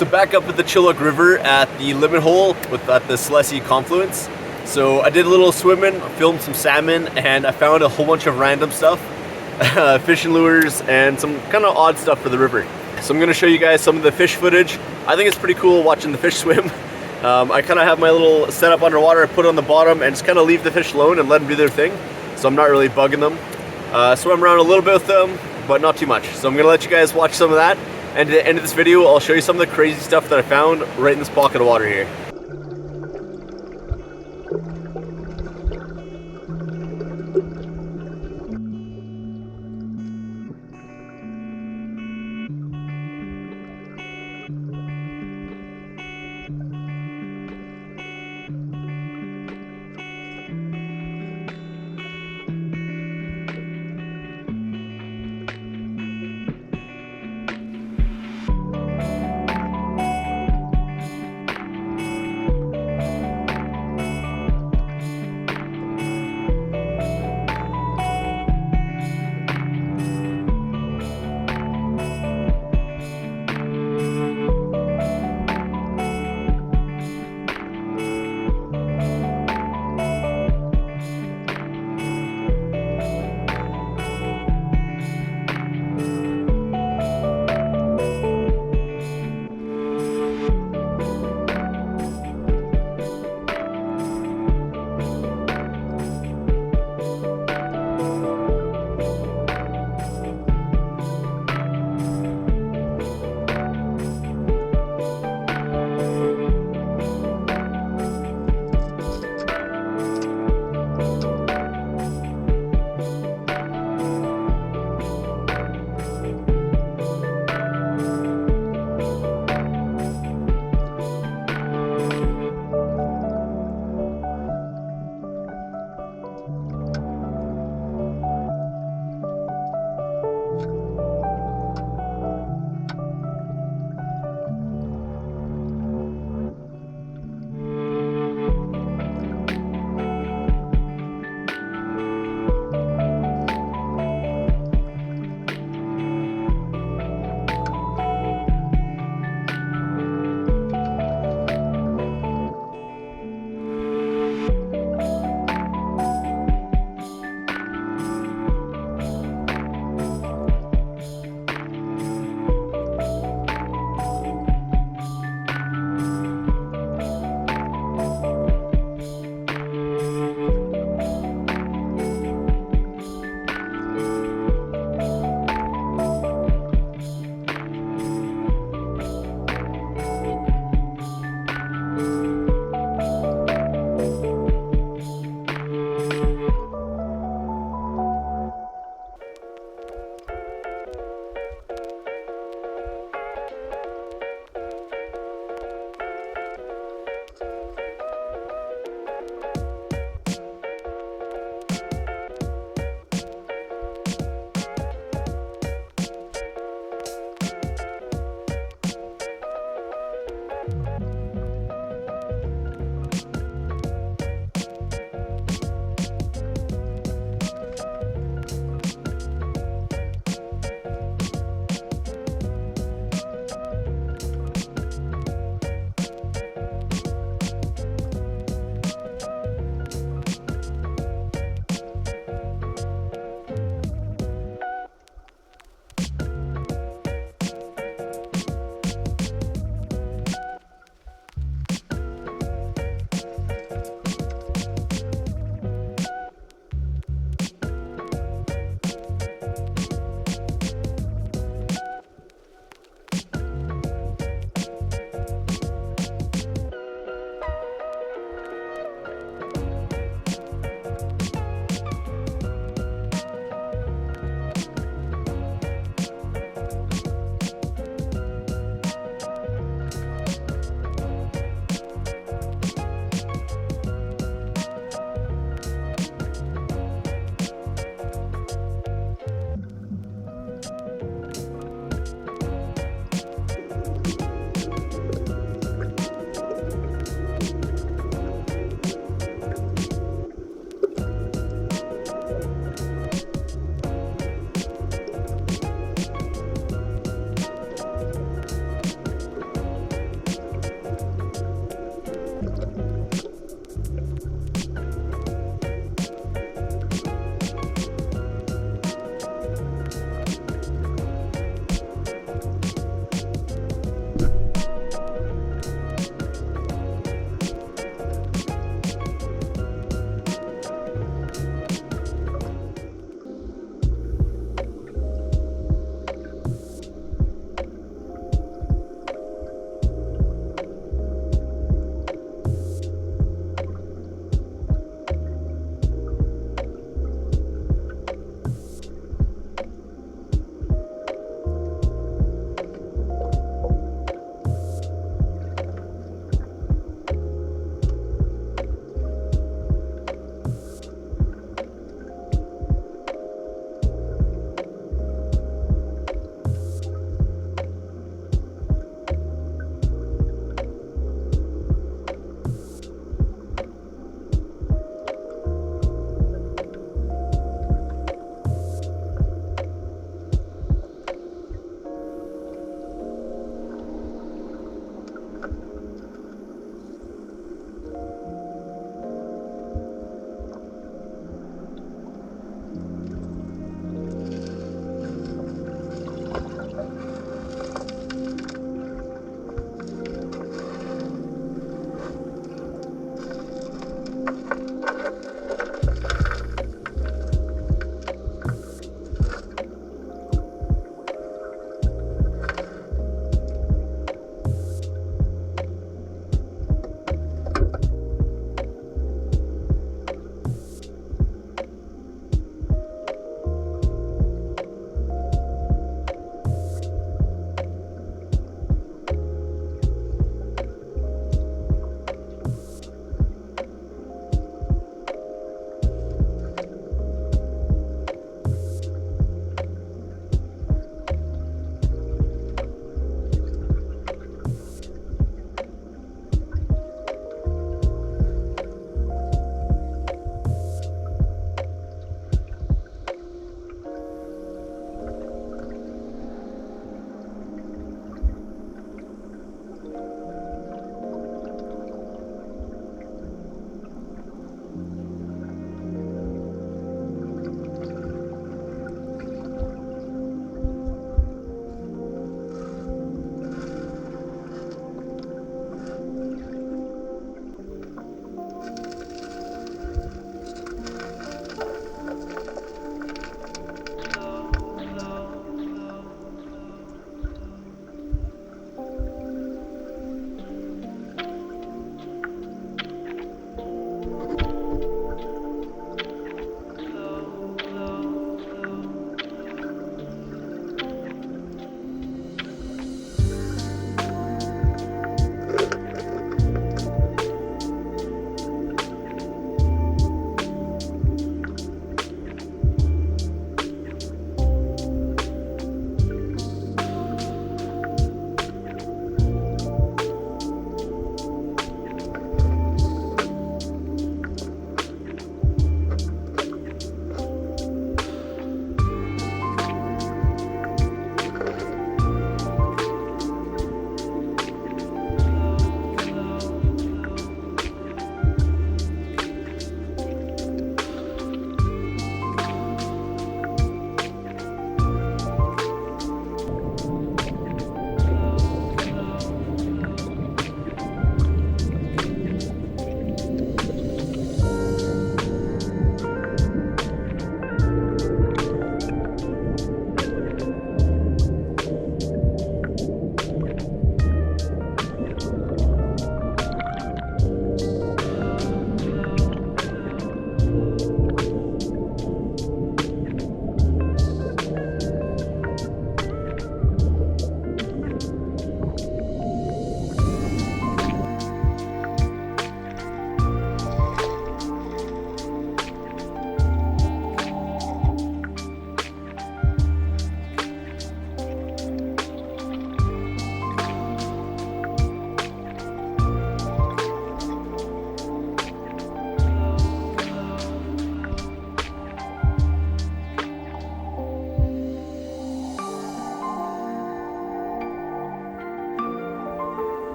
So back up at the Chilliwack River at the limit hole at the Slessie confluence. So I did a little swimming, filmed some salmon, and I found a whole bunch of random stuff, fishing lures, and some kind of odd stuff for the river. So I'm gonna show you guys some of the fish footage. I think it's pretty cool watching the fish swim. I kind of have my little setup underwater, I put it on the bottom and just kind of leave the fish alone and let them do their thing. So I'm not really bugging them. Swim around a little bit with them, but not too much. So I'm gonna let you guys watch some of that. And at the end of this video, I'll show you some of the crazy stuff that I found right in this pocket of water here.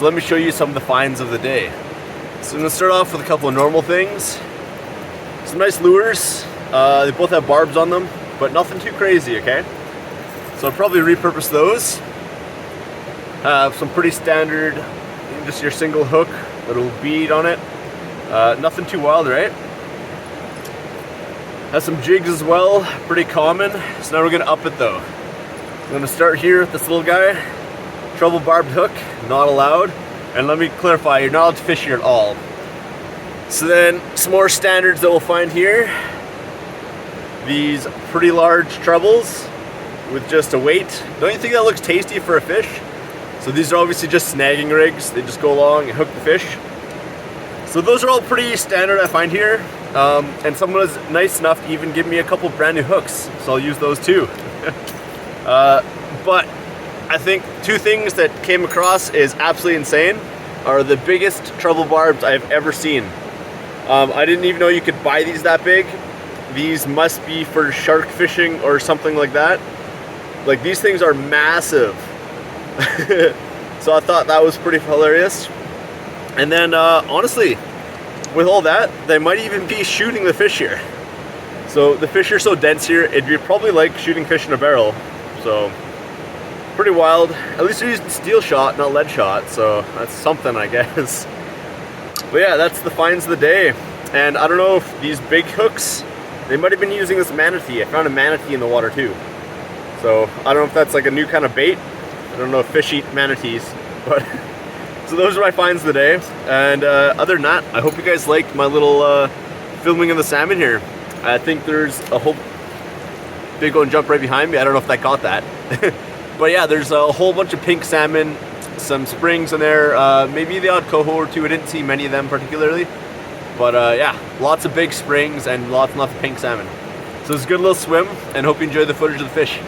So let me show you some of the finds of the day. So I'm gonna start off with a couple of normal things. Some nice lures. They both have barbs on them, but nothing too crazy, okay? So I'll probably repurpose those. Some pretty standard, just your single hook, little bead on it. Nothing too wild, right? Has some jigs as well, pretty common. So now we're gonna up it though. I'm gonna start here with this little guy. Treble barbed hook, not allowed. And let me clarify, you're not allowed to fish here at all. So then, some more standards that we'll find here. These pretty large trebles with just a weight. Don't you think that looks tasty for a fish? So these are obviously just snagging rigs. They just go along and hook the fish. So those are all pretty standard I find here. And someone was nice enough to even give me a couple brand new hooks. So I'll use those too. But I think two things that came across is absolutely insane are the biggest treble barbs I've ever seen. I didn't even know you could buy these that big. These must be for shark fishing or something like that. Like, these things are massive. So I thought that was pretty hilarious. And then honestly, with all that, they might even be shooting the fish here. So the fish are so dense here, it'd be probably like shooting fish in a barrel. So pretty wild. At least they're using steel shot, not lead shot, so that's something, I guess. But yeah, that's the finds of the day. And I don't know if these big hooks, they might have been using this manatee. I found a manatee in the water too. So I don't know if that's like a new kind of bait. I don't know if fish eat manatees, but so those are my finds of the day. And other than that, I hope you guys liked my little filming of the salmon here. I think there's a whole big one jump right behind me. I don't know if that got that. But yeah, there's a whole bunch of pink salmon, some springs in there, maybe the odd coho or two. I didn't see many of them particularly. But yeah, lots of big springs and lots of pink salmon. So it's a good little swim, and hope you enjoy the footage of the fish.